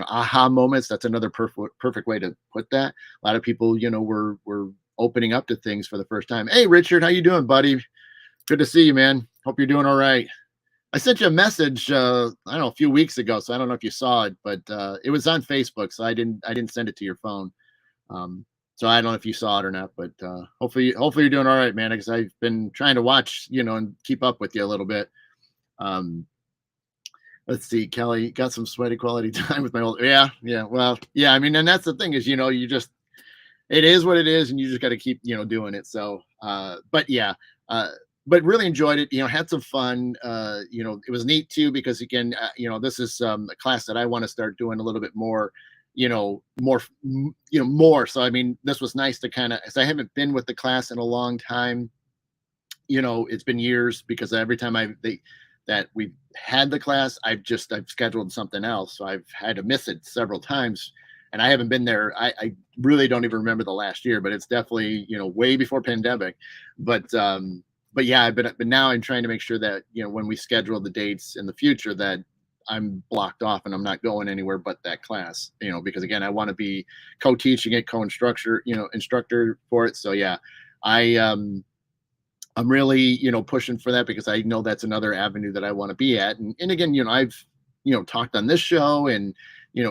aha moments. That's another perfect way to put that. A lot of people were opening up to things for the first time. Hey Richard, how you doing, buddy? Good to see you, man. Hope you're doing all right. I sent you a message, I don't know, a few weeks ago, so I don't know if you saw it, but it was on Facebook, so I didn't send it to your phone. So I don't know if you saw it or not, but hopefully you're doing all right, man. Because I've been trying to watch, and keep up with you a little bit. Let's see, Kelly, got some sweaty quality time with my old, yeah, well, yeah. I mean, and that's the thing is, you just, it is what it is, and you just got to keep, doing it. So, but yeah. But really enjoyed it. Had some fun. It was neat too, because again, this is a class that I want to start doing a little bit more, more. So I mean, this was nice to kind of, as I haven't been with the class in a long time. It's been years, because every time that we've had the class, I've scheduled something else, so I've had to miss it several times. And I haven't been there. I really don't even remember the last year, but it's definitely way before pandemic. But yeah, but now I'm trying to make sure that when we schedule the dates in the future, that I'm blocked off and I'm not going anywhere but that class. Because again, I want to be co-teaching it, co-instructor, instructor for it. So yeah, I'm really pushing for that, because I know that's another avenue that I want to be at. And again, I've talked on this show, and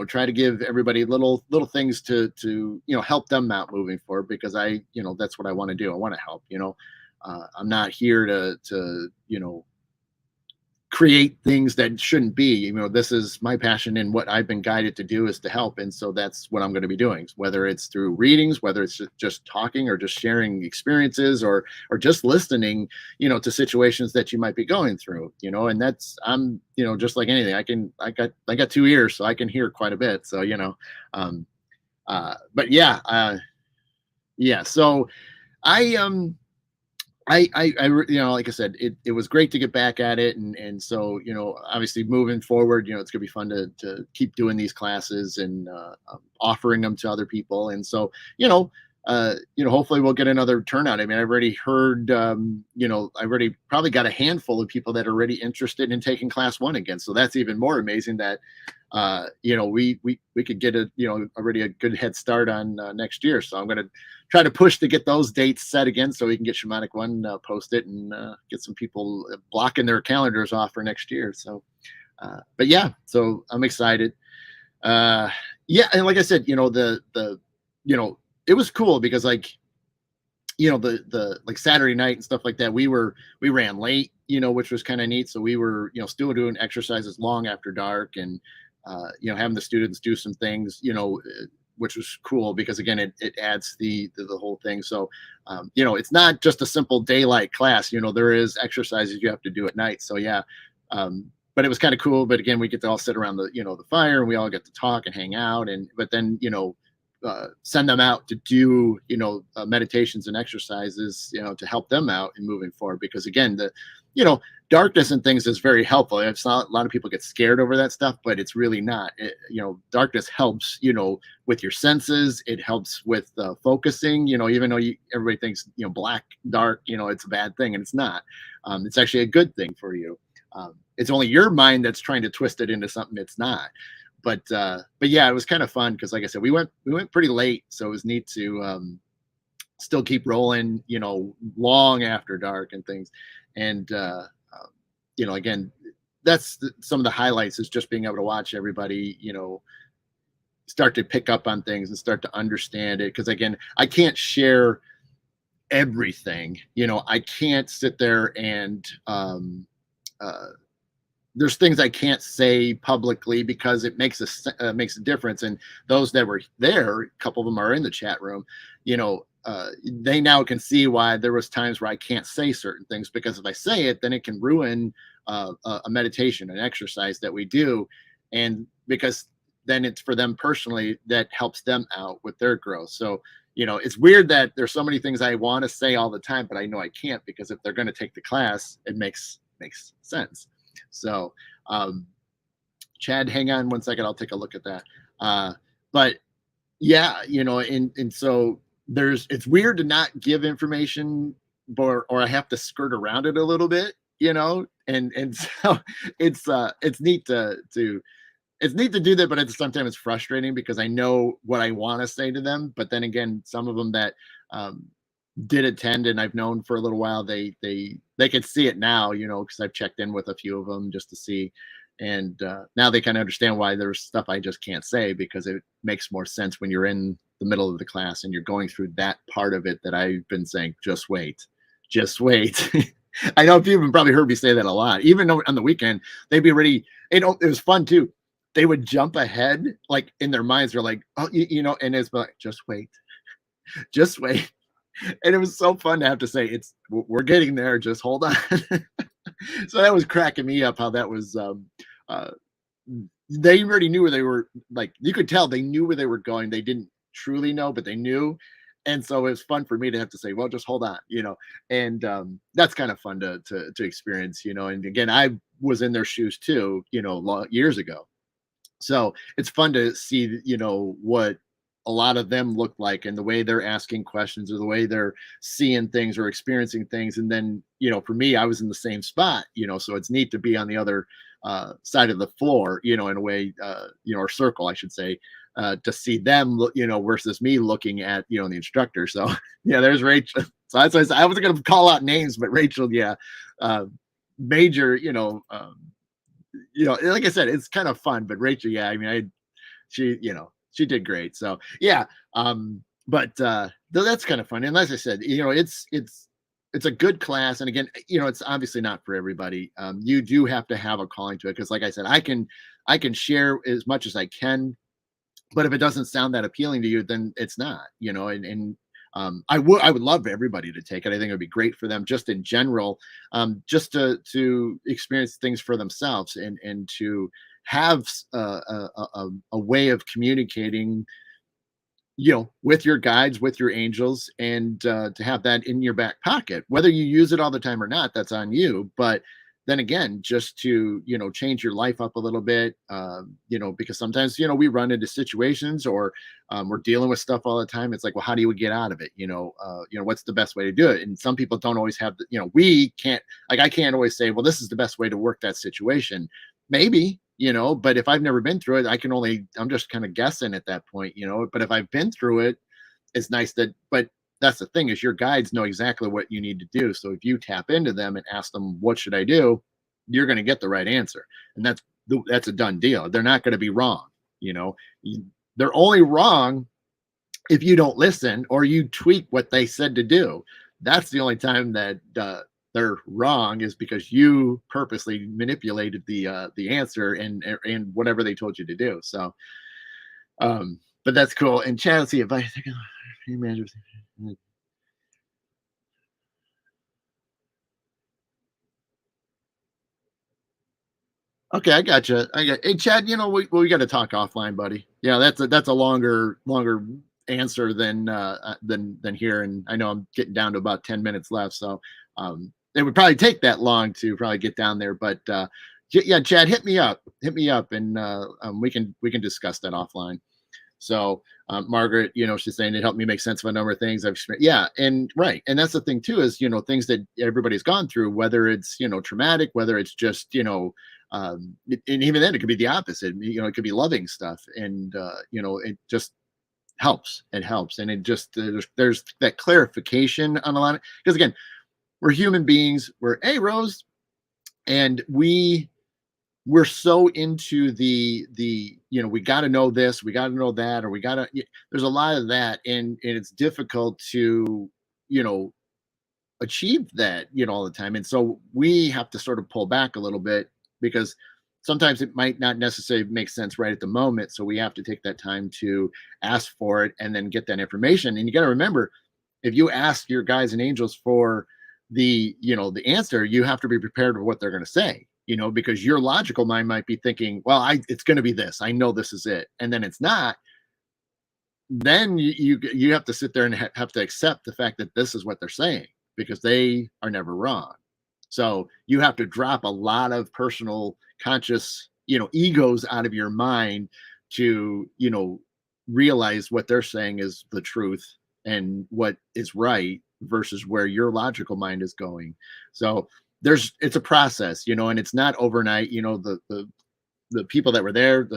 try to give everybody little things to help them out moving forward, because that's what I want to do. I want to help. I'm not here to create things that shouldn't be. This is my passion, and what I've been guided to do is to help. And so that's what I'm going to be doing, whether it's through readings, whether it's just talking, or just sharing experiences, or just listening, to situations that you might be going through, and I'm, just like anything, I got 2 ears, so I can hear quite a bit. So, but yeah. So I, like I said, it was great to get back at it. And so, obviously moving forward, it's gonna be fun to keep doing these classes, and offering them to other people. And so, hopefully we'll get another turnout. I mean, I've already heard, I've already probably got a handful of people that are already interested in taking class 1 again. So that's even more amazing, that, we could get already a good head start on next year. So I'm going to try to push to get those dates set again, so we can get Shamanic One posted, and get some people blocking their calendars off for next year. So, but yeah, so I'm excited. Yeah. And like I said, it was cool, because like, the like Saturday night and stuff like that, we ran late, which was kind of neat. So we were, still doing exercises long after dark, and having the students do some things, which was cool, because again, it adds the whole thing. So, it's not just a simple daylight class. There is exercises you have to do at night. So yeah, but it was kind of cool. But again, we get to all sit around the fire, and we all get to talk and hang out. But then send them out to do meditations and exercises to help them out in moving forward, because again, the darkness and things is very helpful. It's not, a lot of people get scared over that stuff, but it's really not. Darkness helps with your senses. It helps with focusing, even though everybody thinks black, dark, it's a bad thing, and it's not. It's actually a good thing for you. It's only your mind that's trying to twist it into something it's not. But yeah, it was kind of fun, because like I said, we went pretty late, so it was neat to still keep rolling, long after dark and things. And again, some of the highlights is just being able to watch everybody, start to pick up on things and start to understand it. Because again, I can't share everything. I can't sit there and uh, there's things I can't say publicly because it makes a difference. And those that were there, a couple of them are in the chat room. They now can see why there was times where I can't say certain things, because if I say it, then it can ruin a meditation, an exercise that we do, and because then it's for them personally that helps them out with their growth. So it's weird that there's so many things I want to say all the time, but I know I can't, because if they're going to take the class, it makes sense. So, Chad, hang on one second. I'll take a look at that. But yeah, and so it's weird to not give information, or I have to skirt around it a little bit, and so it's neat to it's neat to do that, but at the same time it's frustrating because I know what I want to say to them. But then again, some of them that did attend and I've known for a little while, they could see it now, because I've checked in with a few of them just to see, and now they kind of understand why there's stuff I just can't say, because it makes more sense when you're in the middle of the class and you're going through that part of it that I've been saying, just wait. I know people have probably heard me say that a lot. Even though on the weekend they'd be ready. It was fun too. They would jump ahead, like in their minds, they're like, oh, and it's like, just wait. And it was so fun to have to say, we're getting there, just hold on. So that was cracking me up how that was they already knew where they were. Like, you could tell they knew where they were going. They didn't truly know, but they knew. And so it was fun for me to have to say, well, just hold on, and that's kind of fun to experience, and again, I was in their shoes too, years ago. So it's fun to see, what a lot of them look like, and the way they're asking questions, or the way they're seeing things or experiencing things. And then, for me, I was in the same spot, so it's neat to be on the other side of the floor, in a way, or circle, I should say, to see them look, versus me looking at, the instructor. So yeah, there's Rachel. So I wasn't going to call out names, but Rachel, yeah, major, like I said, it's kind of fun. But Rachel, yeah, I mean, she did great. So yeah, but that's kind of fun. And as I said, it's a good class. And again, it's obviously not for everybody. You do have to have a calling to it, because like I said, I can share as much as I can, but if it doesn't sound that appealing to you, then it's not, and I would love everybody to take it. I think it would be great for them, just in general, just to experience things for themselves, and to have a way of communicating, with your guides, with your angels, and to have that in your back pocket. Whether you use it all the time or not, that's on you. But then again, just to change your life up a little bit, because sometimes we run into situations, or we're dealing with stuff all the time. It's like, well, how do you get out of it? What's the best way to do it? And some people don't always have we can't, like, I can't always say, well, this is the best way to work that situation. Maybe, but if I've never been through it, I'm just kind of guessing at that point. But if I've been through it, it's nice but that's the thing, is your guides know exactly what you need to do. So if you tap into them and ask them, what should I do? You're going to get the right answer. And that's a done deal. They're not going to be wrong. They're only wrong if you don't listen, or you tweak what they said to do. That's the only time that they're wrong, is because you purposely manipulated the answer and whatever they told you to do. So, but that's cool. And Chad, let's see if I think okay, I got you. Hey, Chad. We got to talk offline, buddy. Yeah, that's a longer answer than here, and I know I'm getting down to about 10 minutes left, so it would probably take that long to probably get down there. But yeah, Chad, hit me up, and we can discuss that offline. So Margaret, she's saying it helped me make sense of a number of things I've experienced. Yeah, and right, and that's the thing too, is things that everybody's gone through, whether it's traumatic, whether it's just and even then it could be the opposite. It could be loving stuff, and it just helps. It helps, and it just there's that clarification on a lot. Because again, we're human beings. We're Rose, and we we're so into we got to know this, we got to know that, or we got to, there's a lot of that, and it's difficult to, you know, achieve that, all the time. And so we have to sort of pull back a little bit, because sometimes it might not necessarily make sense right at the moment. So we have to take that time to ask for it and then get that information. And you got to remember, if you ask your guides and angels for the answer, you have to be prepared for what they're going to say, because your logical mind might be thinking, well, it's going to be this, I know this is it, and then it's not. Then you have to sit there and have to accept the fact that this is what they're saying, because they are never wrong. So you have to drop a lot of personal conscious, egos out of your mind to, realize what they're saying is the truth and what is right versus where your logical mind is going. So it's a process, and it's not overnight. The people that were there,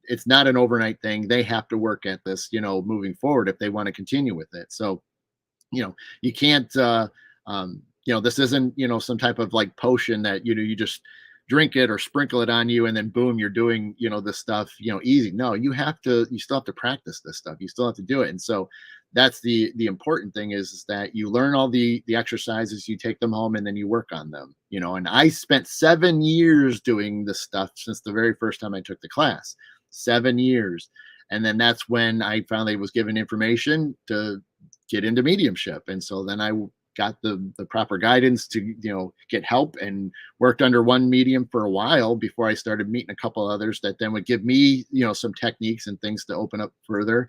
it's not an overnight thing. They have to work at this, moving forward, if they want to continue with it. So, you can't, this isn't, some type of like potion that, you just drink it or sprinkle it on you and then boom, you're doing, this stuff, easy. No, you still have to practice this stuff. You still have to do it. And so that's the important thing is that you learn all the exercises, you take them home, and then you work on them, and I spent 7 years doing this stuff since the very first time I took the class. 7 years. And then that's when I finally was given information to get into mediumship. And so then I got the proper guidance to, get help, and worked under one medium for a while before I started meeting a couple others that then would give me, some techniques and things to open up further.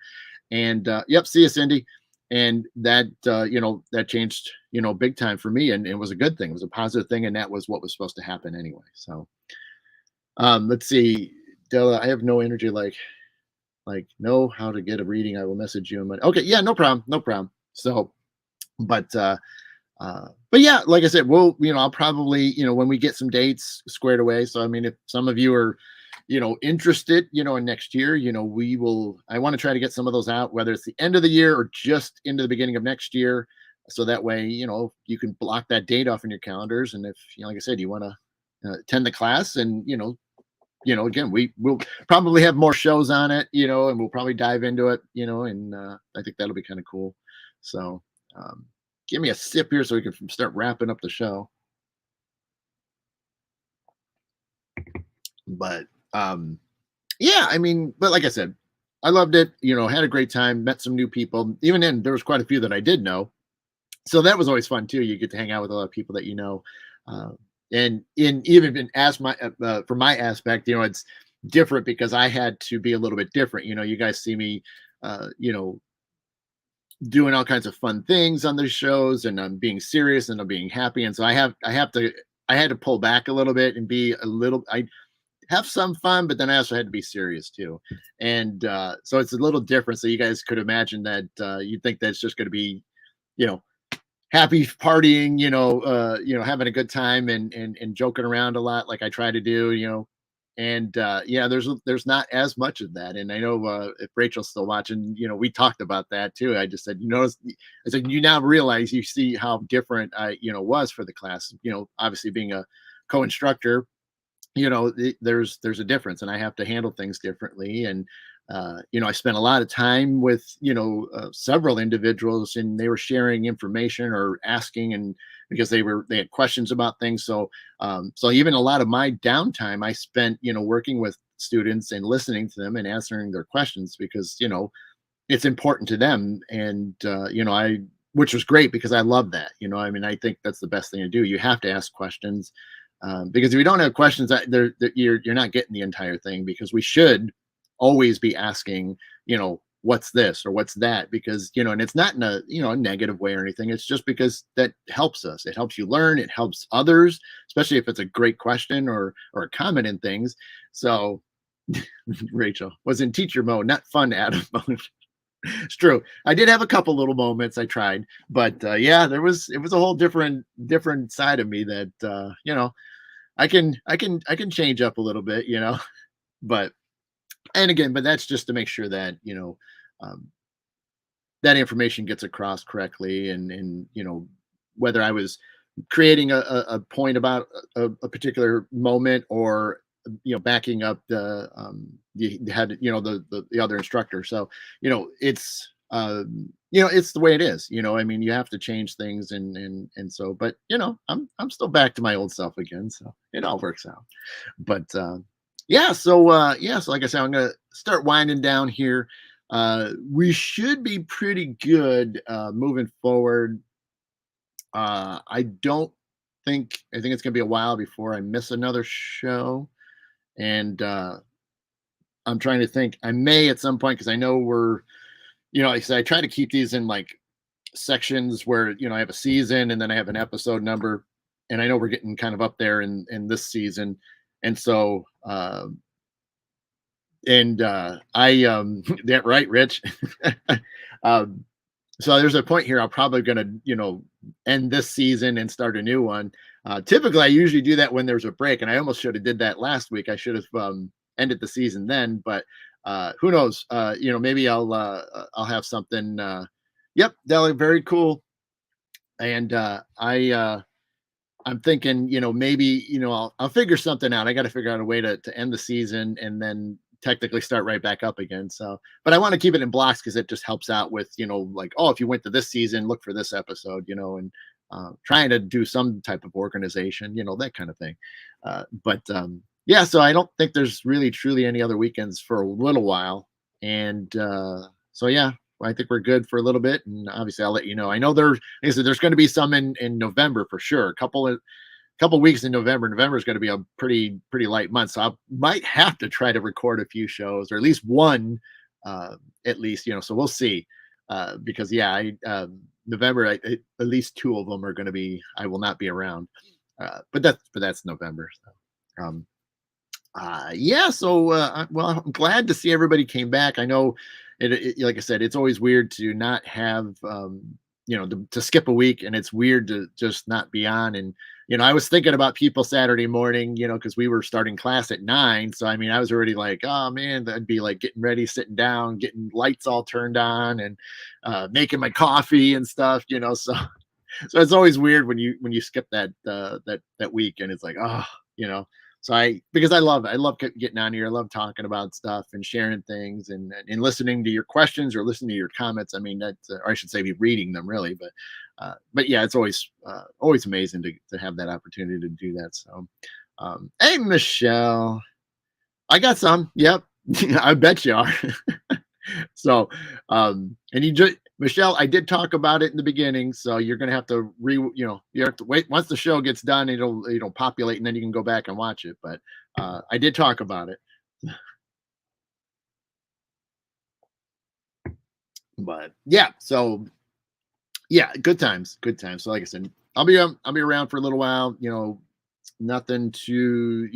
And yep, see you, Cindy. And that, that changed, big time for me. And it was a good thing. It was a positive thing. And that was what was supposed to happen anyway. So let's see. Della, I have no energy, know how to get a reading. I will message you. Okay, yeah, no problem, no problem. So, but yeah, like I said, I'll probably, when we get some dates squared away. So, I mean, if some of you are, interested, in next year, I want to try to get some of those out, whether it's the end of the year or just into the beginning of next year. So that way, you can block that date off in your calendars. And if, like I said, you want to attend the class, and, again, we'll probably have more shows on it, and we'll probably dive into it, and I think that'll be kind of cool. So, give me a sip here so we can start wrapping up the show. But yeah, I mean, but like I said, I loved it, had a great time, met some new people. Even then, there was quite a few that I did know. So that was always fun too. You get to hang out with a lot of people that you know. Uh, and as my for my aspect, it's different because I had to be a little bit different. You guys see me, doing all kinds of fun things on the shows, and I'm being serious and I'm being happy. And so I had to pull back a little bit and be a little, I have some fun, but then I also had to be serious too. And so it's a little different. So you guys could imagine that you'd think that's just going to be, you know, happy partying, having a good time, and joking around a lot like I try to do, and yeah, there's not as much of that. And I know if Rachel's still watching, we talked about that too. I just said, I said, you now realize, you see how different I, was for the class, obviously being a co-instructor, there's a difference, and I have to handle things differently. And I spent a lot of time with several individuals, and they were sharing information or asking, and because they had questions about things. So so even a lot of my downtime I spent working with students and listening to them and answering their questions, because it's important to them. And I which was great, because I love that. I mean, I think that's the best thing to do. You have to ask questions, because if you don't have questions, you're not getting the entire thing. Because we should always be asking, what's this or what's that, because and it's not in a a negative way or anything. It's just because that helps us. It helps you learn. It helps others, especially if it's a great question or a comment in things. So Rachel was in teacher mode, not fun Adam mode. It's true. I did have a couple little moments. I tried, but yeah, it was a whole different side of me that I can change up a little bit, but and again, but that's just to make sure that um, that information gets across correctly. And whether I was creating a point about a particular moment, or backing up the head, the other instructor. So it's it's the way it is. I mean, you have to change things, and so, but I'm still back to my old self again, so it all works out. But so like I said, I'm gonna start winding down here. We should be pretty good moving forward. I think it's gonna be a while before I miss another show. And I'm trying to think. I may at some point, because I know like I said, I try to keep these in like sections where I have a season and then I have an episode number, and I know we're getting kind of up there in this season, and so I that right, Rich. um, so there's a point here. I'm probably gonna end this season and start a new one. Typically, I usually do that when there's a break, and I almost should have did that last week. I should have ended the season then, but who knows? Maybe I'll have something. Yep, Deli, very cool. And I'm thinking, maybe I'll figure something out. I got to figure out a way to end the season and then technically start right back up again. So, but I want to keep it in blocks because it just helps out with like, oh, if you went to this season, look for this episode, and trying to do some type of organization, that kind of thing. But yeah, so I don't think there's really truly any other weekends for a little while, and so yeah. I think we're good for a little bit, and obviously I'll let you know. I know like I said, there's going to be some in November for sure. A couple weeks in November. November is going to be a pretty light month, so I might have to try to record a few shows, or at least one, at least. So we'll see. Because yeah, November, at least two of them are going to be. I will not be around. But that's November. So, yeah, so well, I'm glad to see everybody came back. I know like I said, it's always weird to not have to skip a week, and it's weird to just not be on. And I was thinking about people Saturday morning, because we were starting class at 9. So I mean, I was already like, oh man, that'd be like getting ready, sitting down, getting lights all turned on, and making my coffee and stuff. So it's always weird when you skip that week, and it's like, oh, you know. So because I love getting on here. I love talking about stuff and sharing things, and listening to your questions or listening to your comments. I mean, or I should say, be reading them really. But yeah, it's always amazing to have that opportunity to do that. So, hey, Michelle, I got some. Yep, I bet you are. So, and you just, Michelle, I did talk about it in the beginning, so you're gonna have to you have to wait once the show gets done, it'll populate, and then you can go back and watch it. But I did talk about it. But yeah, so yeah, good times, good times. So like I said, I'll be around for a little while. Nothing to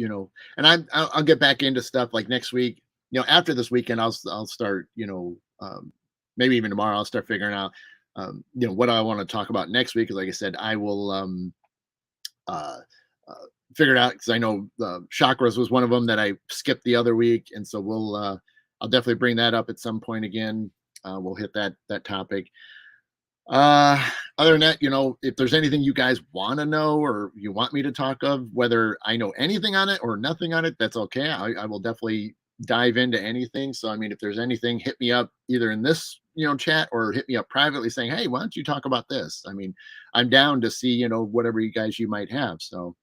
and I'll get back into stuff like next week. After this weekend, I'll start. Maybe even tomorrow, I'll start figuring out what I want to talk about next week. Because like I said, I will uh, uh, figure it out, because I know chakras was one of them that I skipped the other week, and so I'll definitely bring that up at some point again. We'll hit that topic. Other than that, if there's anything you guys want to know or you want me to talk of, whether I know anything on it or nothing on it, that's okay. I will definitely dive into anything. So I mean, if there's anything, hit me up either in this chat, or hit me up privately saying, hey, why don't you talk about this? I mean, I'm down to see whatever you might have. So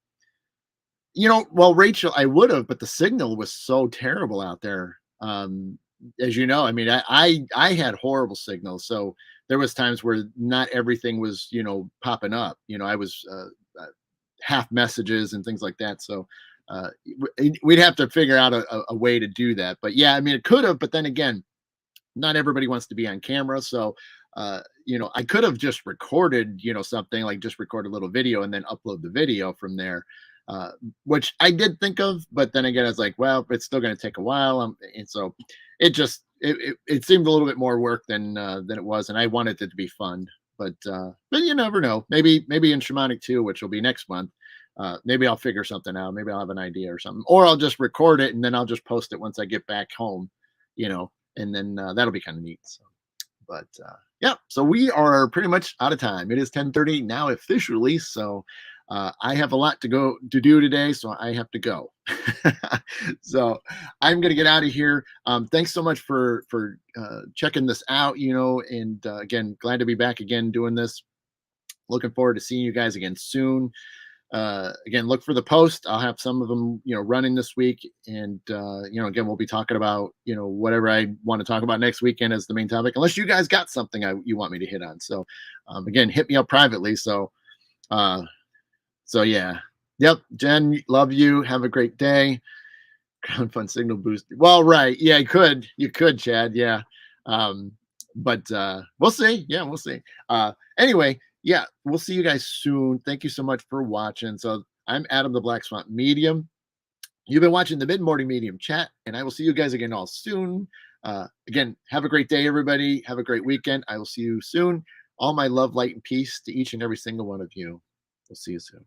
well, Rachel, I would have, but the signal was so terrible out there. As you know, I mean, I had horrible signals, so there was times where not everything was popping up. I was half messages and things like that. So we'd have to figure out a way to do that. But yeah, I mean, it could have, but then again, not everybody wants to be on camera. So I could have just recorded something, like just record a little video and then upload the video from there. Which I did think of, but then again, I was like, well, it's still going to take a while, and so it seemed a little bit more work than it was, and I wanted it to be fun. But you never know. Maybe in Shamanic 2, which will be next month, maybe I'll figure something out. Maybe I'll have an idea or something, or I'll just record it and then I'll just post it once I get back home, and then that'll be kind of neat. So, but Yep. So we are pretty much out of time. It is 10:30 now officially. So I have a lot to go to do today, so I have to go. So I'm going to get out of here. Thanks so much for checking this out. And again, glad to be back again doing this. Looking forward to seeing you guys again soon. Again, look for the post. I'll have some of them, running this week, and again, we'll be talking about, whatever I want to talk about next weekend as the main topic, unless you guys got something you want me to hit on. So, again, hit me up privately. Uh, so yeah, yep, Jen, love you. Have a great day. Ground fund signal boost. Well, right, yeah, you could, Chad, yeah. Um, but we'll see. Yeah, we'll see. Anyway, yeah, we'll see you guys soon. Thank you so much for watching. So I'm Adam the Black Swamp Medium. You've been watching the Mid Morning Medium Chat, and I will see you guys again all soon. Again, have a great day, everybody. Have a great weekend. I will see you soon. All my love, light, and peace to each and every single one of you. We'll see you soon.